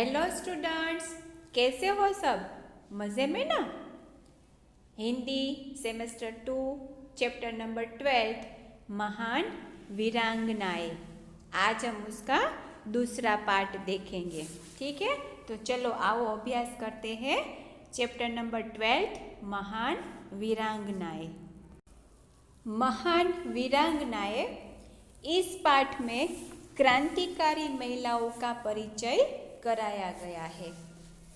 Hello students, कैसे हो सब? मज़े में ना? हिंदी सेमेस्टर 2 चैप्टर नंबर 12 महान वीरांगनाएं। आज हम उसका दूसरा पार्ट देखेंगे। ठीक है, तो चलो आओ अभ्यास करते हैं। चैप्टर नंबर 12 महान वीरांगनाएं। महान वीरांगनाएं, इस पाठ में क्रांतिकारी महिलाओं का परिचय कराया गया है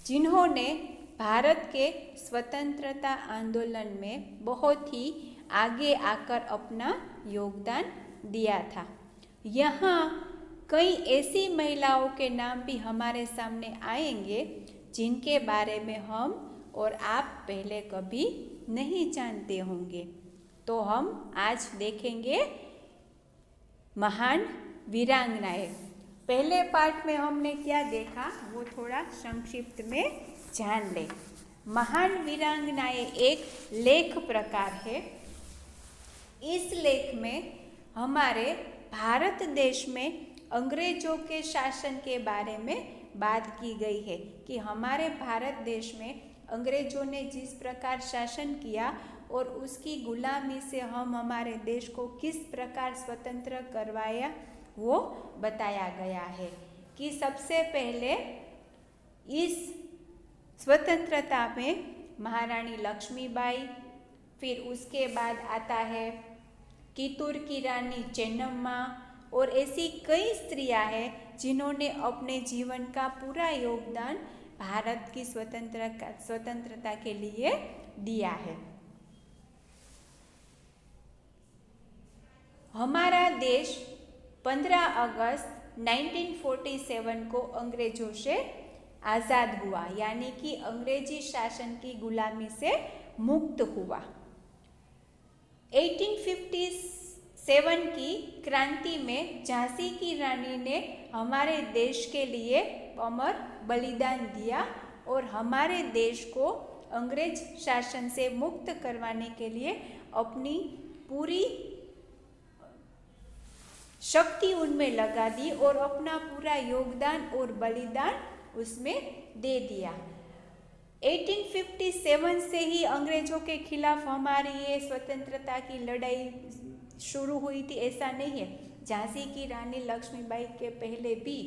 जिन्होंने भारत के स्वतंत्रता आंदोलन में बहुत ही आगे आकर अपना योगदान दिया था। यहाँ कई ऐसी महिलाओं के नाम भी हमारे सामने आएंगे जिनके बारे में हम और आप पहले कभी नहीं जानते होंगे। तो हम आज देखेंगे महान वीरांगनाएं। पहले पार्ट में हमने क्या देखा वो थोड़ा संक्षिप्त में जान ले। महान वीरांगनाएं एक लेख प्रकार है। इस लेख में हमारे भारत देश में अंग्रेजों के शासन के बारे में बात की गई है कि हमारे भारत देश में अंग्रेजों ने जिस प्रकार शासन किया और उसकी गुलामी से हम हमारे देश को किस प्रकार स्वतंत्र करवाया वो बताया गया है कि सबसे पहले इस स्वतंत्रता में महारानी लक्ष्मीबाई, फिर उसके बाद आता है कितूर की रानी चेन्नम्मा और ऐसी कई स्त्रियां हैं जिन्होंने अपने जीवन का पूरा योगदान भारत की स्वतंत्रता के लिए दिया है। हमारा देश 15 अगस्त 1947 को अंग्रेजों से आज़ाद हुआ, यानी कि अंग्रेजी शासन की गुलामी से मुक्त हुआ। 1857 की क्रांति में झांसी की रानी ने हमारे देश के लिए अमर बलिदान दिया और हमारे देश को अंग्रेज शासन से मुक्त करवाने के लिए अपनी पूरी शक्ति उनमें लगा दी और अपना पूरा योगदान और बलिदान उसमें दे दिया। 1857 से ही अंग्रेजों के खिलाफ हमारी ये स्वतंत्रता की लड़ाई शुरू हुई थी, ऐसा नहीं है। झांसी की रानी लक्ष्मीबाई के पहले भी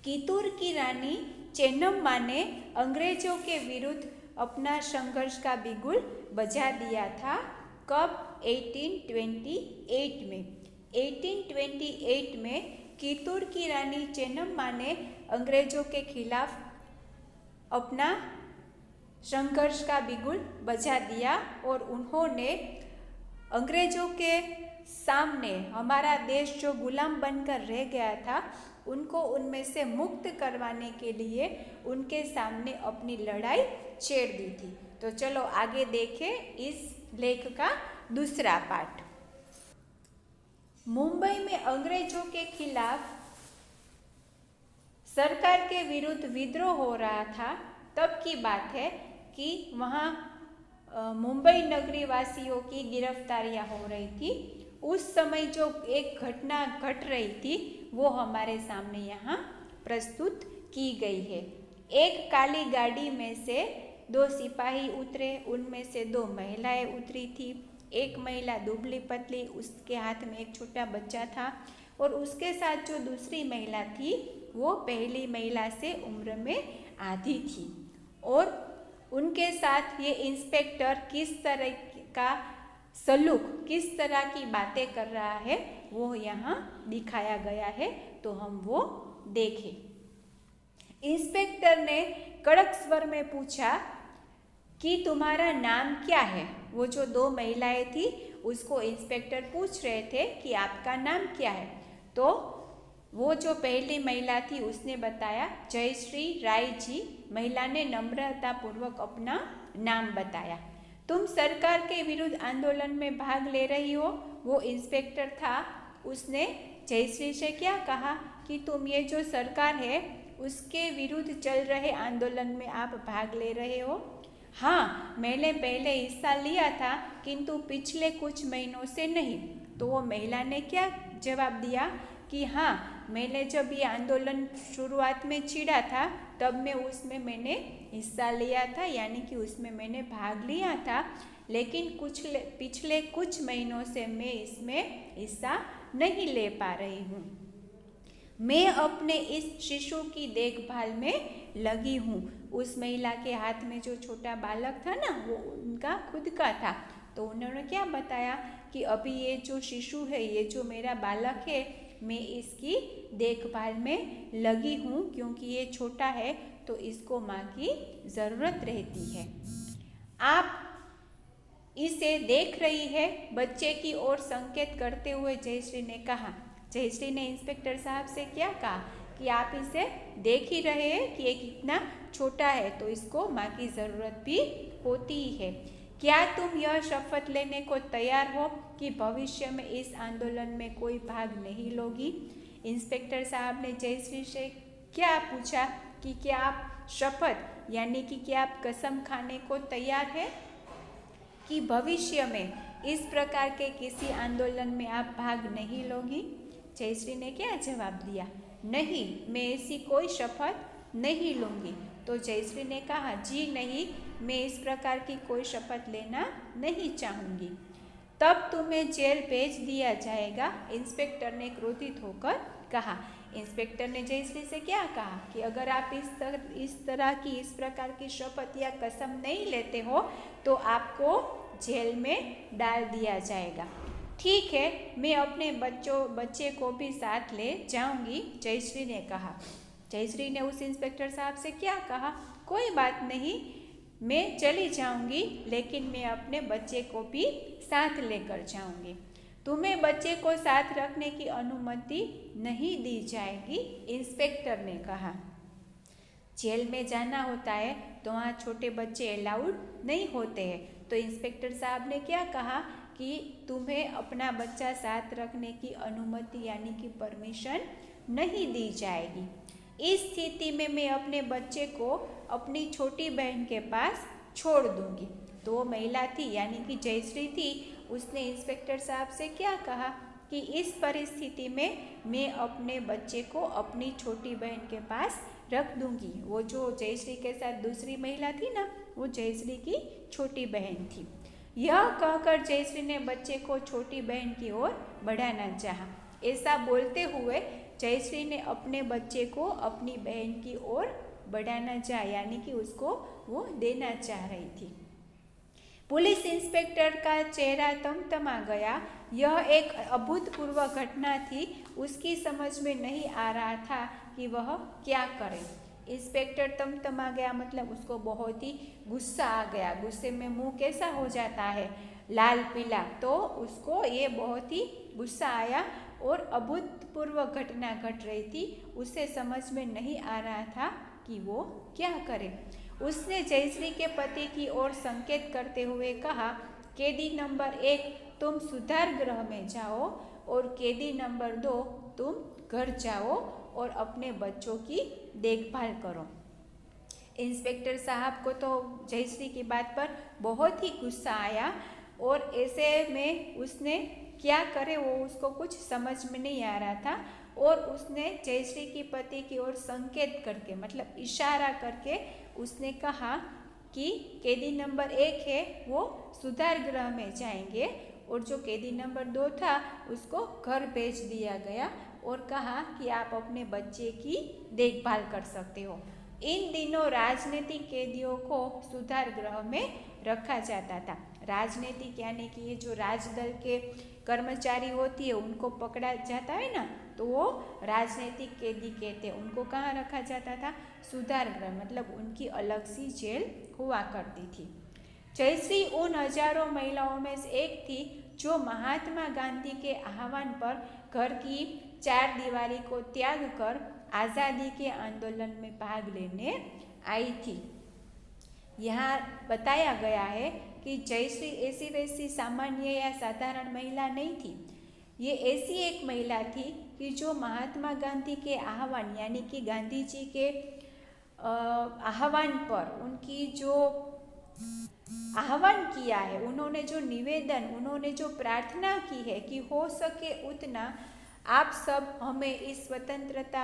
कितूर की रानी चेन्नम्मा ने अंग्रेजों के विरुद्ध अपना संघर्ष का बिगुल बजा दिया था। कब? 1828 में। 1828 में कितूर की रानी चेन्नम्मा ने अंग्रेजों के खिलाफ अपना संघर्ष का बिगुल बजा दिया और उन्होंने अंग्रेजों के सामने हमारा देश जो गुलाम बनकर रह गया था उनको उनमें से मुक्त करवाने के लिए उनके सामने अपनी लड़ाई छेड़ दी थी। तो चलो आगे देखें इस लेख का दूसरा पार्ट। मुंबई में अंग्रेजों के खिलाफ सरकार के विरुद्ध विद्रोह हो रहा था। तब की बात है कि वहाँ मुंबई नगरी वासियों की गिरफ्तारियां हो रही थी। उस समय जो एक घटना घट रही थी वो हमारे सामने यहाँ प्रस्तुत की गई है। एक काली गाड़ी में से 2 सिपाही उतरे, उनमें से 2 महिलाएं उतरी थी। एक महिला दुबली पतली, उसके हाथ में एक छोटा बच्चा था और उसके साथ जो दूसरी महिला थी वो पहली महिला से उम्र में आधी थी और उनके साथ ये इंस्पेक्टर किस तरह का सलूक, किस तरह की बातें कर रहा है वो यहाँ दिखाया गया है, तो हम वो देखें। इंस्पेक्टर ने कड़क स्वर में पूछा कि तुम्हारा नाम क्या है? वो जो 2 महिलाएं थी उसको इंस्पेक्टर पूछ रहे थे कि आपका नाम क्या है। तो वो जो पहली महिला थी उसने बताया जयश्री राय जी। महिला ने नम्रतापूर्वक अपना नाम बताया। तुम सरकार के विरुद्ध आंदोलन में भाग ले रही हो? वो इंस्पेक्टर था, उसने जयश्री से क्या कहा कि तुम ये जो सरकार है उसके विरुद्ध चल रहे आंदोलन में आप भाग ले रहे हो? हाँ, मैंने पहले हिस्सा लिया था किंतु पिछले कुछ महीनों से नहीं। तो वो महिला ने क्या जवाब दिया कि हाँ, मैंने जब ये आंदोलन शुरुआत में छिड़ा था तब मैं उसमें मैंने हिस्सा लिया था, यानी कि उसमें मैंने भाग लिया था, लेकिन पिछले कुछ महीनों से मैं इसमें हिस्सा नहीं ले पा रही हूँ। मैं अपने इस शिशु की देखभाल में लगी हूँ। उस महिला के हाथ में जो छोटा बालक था ना, वो उनका खुद का था। तो उन्होंने क्या बताया कि अभी ये जो शिशु है, ये जो मेरा बालक है, मैं इसकी देखभाल में लगी हूँ क्योंकि ये छोटा है तो इसको माँ की ज़रूरत रहती है। आप इसे देख रही है, बच्चे की ओर संकेत करते हुए जयश्री ने कहा। जयश्री ने इंस्पेक्टर साहब से क्या कहा कि आप इसे देख ही रहे हैं कि ये कितना छोटा है, तो इसको माँ की ज़रूरत भी होती ही है। क्या तुम यह शपथ लेने को तैयार हो कि भविष्य में इस आंदोलन में कोई भाग नहीं लोगी? इंस्पेक्टर साहब ने जयश्री से क्या पूछा कि क्या आप शपथ यानी कि क्या आप कसम खाने को तैयार है कि भविष्य में इस प्रकार के किसी आंदोलन में आप भाग नहीं लोगी? जयश्री ने क्या जवाब दिया? नहीं, मैं ऐसी कोई शपथ नहीं लूँगी। तो जयश्री ने कहा, जी नहीं, मैं इस प्रकार की कोई शपथ लेना नहीं चाहूँगी। तब तुम्हें जेल भेज दिया जाएगा, इंस्पेक्टर ने क्रोधित होकर कहा। इंस्पेक्टर ने जयश्री से क्या कहा कि अगर आप इस तरह की इस प्रकार की शपथ या कसम नहीं लेते हो तो आपको जेल में डाल दिया जाएगा। ठीक है, मैं अपने बच्चे को भी साथ ले जाऊंगी, जयश्री ने कहा। जयश्री ने उस इंस्पेक्टर साहब से क्या कहा? कोई बात नहीं, मैं चली जाऊंगी, लेकिन मैं अपने बच्चे को भी साथ लेकर जाऊंगी। तुम्हें बच्चे को साथ रखने की अनुमति नहीं दी जाएगी, इंस्पेक्टर ने कहा। जेल में जाना होता है तो वहाँ छोटे बच्चे अलाउड नहीं होते हैं। तो इंस्पेक्टर साहब ने क्या कहा कि तुम्हें अपना बच्चा साथ रखने की अनुमति यानी कि परमिशन नहीं दी जाएगी। इस स्थिति में मैं अपने बच्चे को अपनी छोटी बहन के पास छोड़ दूंगी। तो वो महिला थी यानी कि जयश्री थी, उसने इंस्पेक्टर साहब से क्या कहा कि इस परिस्थिति में मैं अपने बच्चे को अपनी छोटी बहन के पास रख दूंगी। वो जो जयश्री के साथ दूसरी महिला थी ना, वो जयश्री की छोटी बहन थी। यह कहकर जयश्री ने बच्चे को छोटी बहन की ओर बढ़ाना चाहा। ऐसा बोलते हुए जयश्री ने अपने बच्चे को अपनी बहन की ओर बढ़ाना चाहा, यानी कि उसको वो देना चाह रही थी। पुलिस इंस्पेक्टर का चेहरा तमतमा गया। यह एक अभूतपूर्व घटना थी। उसकी समझ में नहीं आ रहा था कि वह क्या करे। इंस्पेक्टर तमतमा गया मतलब उसको बहुत ही गुस्सा आ गया। गुस्से में मुंह कैसा हो जाता है, लाल पीला। तो उसको ये बहुत ही गुस्सा आया और अभूतपूर्व घटना घट रही थी। उसे समझ में नहीं आ रहा था कि वो क्या करे। उसने जयश्री के पति की ओर संकेत करते हुए कहा, कैदी नंबर 1 तुम सुधार गृह में जाओ और कैदी नंबर 2 तुम घर जाओ और अपने बच्चों की देखभाल करो। इंस्पेक्टर साहब को तो जयश्री की बात पर बहुत ही गुस्सा आया और ऐसे में उसने क्या करे वो उसको कुछ समझ में नहीं आ रहा था। और उसने जयश्री की पति की ओर संकेत करके मतलब इशारा करके उसने कहा कि कैदी नंबर 1 है वो सुधार गृह में जाएंगे और जो कैदी नंबर 2 था उसको घर भेज दिया गया और कहा कि आप अपने बच्चे की देखभाल कर सकते हो। इन दिनों राजनीतिक कैदियों को सुधार गृह में रखा जाता था। राजनीतिक यानी कि ये जो राजदल के कर्मचारी होती है उनको पकड़ा जाता है ना, तो वो राजनीतिक कैदी कहते हैं। उनको कहाँ रखा जाता था? सुधार गृह, मतलब उनकी अलग सी जेल हुआ करती थी। जयश्री उन हजारों महिलाओं में से एक थी जो महात्मा गांधी के आह्वान पर घर की चार दीवारी को त्याग कर आज़ादी के आंदोलन में भाग लेने आई थी। यहाँ बताया गया है कि जयश्री ऐसी वैसी सामान्य या साधारण महिला नहीं थी। ये ऐसी एक महिला थी कि जो महात्मा गांधी के आह्वान यानी कि गांधी जी के आह्वान पर उनकी जो आह्वान किया है, उन्होंने जो निवेदन, उन्होंने जो प्रार्थना की है कि हो सके उतना आप सब हमें इस स्वतंत्रता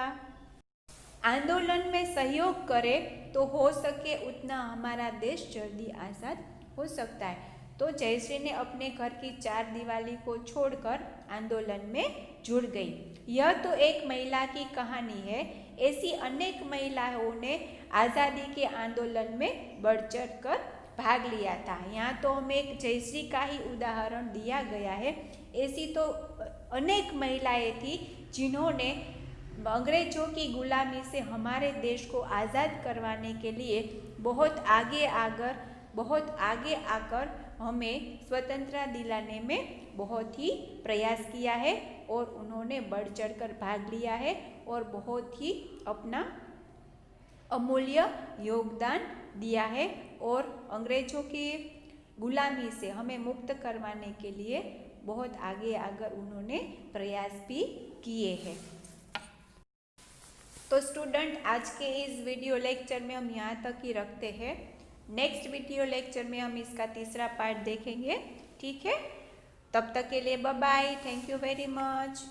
आंदोलन में सहयोग करें तो हो सके उतना हमारा देश जल्दी आज़ाद हो सकता है। तो जयश्री ने अपने घर की चार दीवारी को छोड़कर आंदोलन में जुड़ गई। यह तो एक महिला की कहानी है। ऐसी अनेक महिलाओं ने आज़ादी के आंदोलन में बढ़ चढ़ कर भाग लिया था। यहाँ तो हमें एक जयश्री का ही उदाहरण दिया गया है। ऐसी तो अनेक महिलाएं थी जिन्होंने अंग्रेजों की गुलामी से हमारे देश को आज़ाद करवाने के लिए बहुत आगे आकर हमें स्वतंत्रता दिलाने में बहुत ही प्रयास किया है और उन्होंने बढ़ चढ़कर भाग लिया है और बहुत ही अपना अमूल्य योगदान दिया है और अंग्रेजों की गुलामी से हमें मुक्त करवाने के लिए बहुत आगे आकर उन्होंने प्रयास भी किए हैं। तो स्टूडेंट, आज के इस वीडियो लेक्चर में हम यहाँ तक ही रखते हैं। नेक्स्ट वीडियो लेक्चर में हम इसका तीसरा पार्ट देखेंगे। ठीक है, तब तक के लिए bye bye. Thank you very much.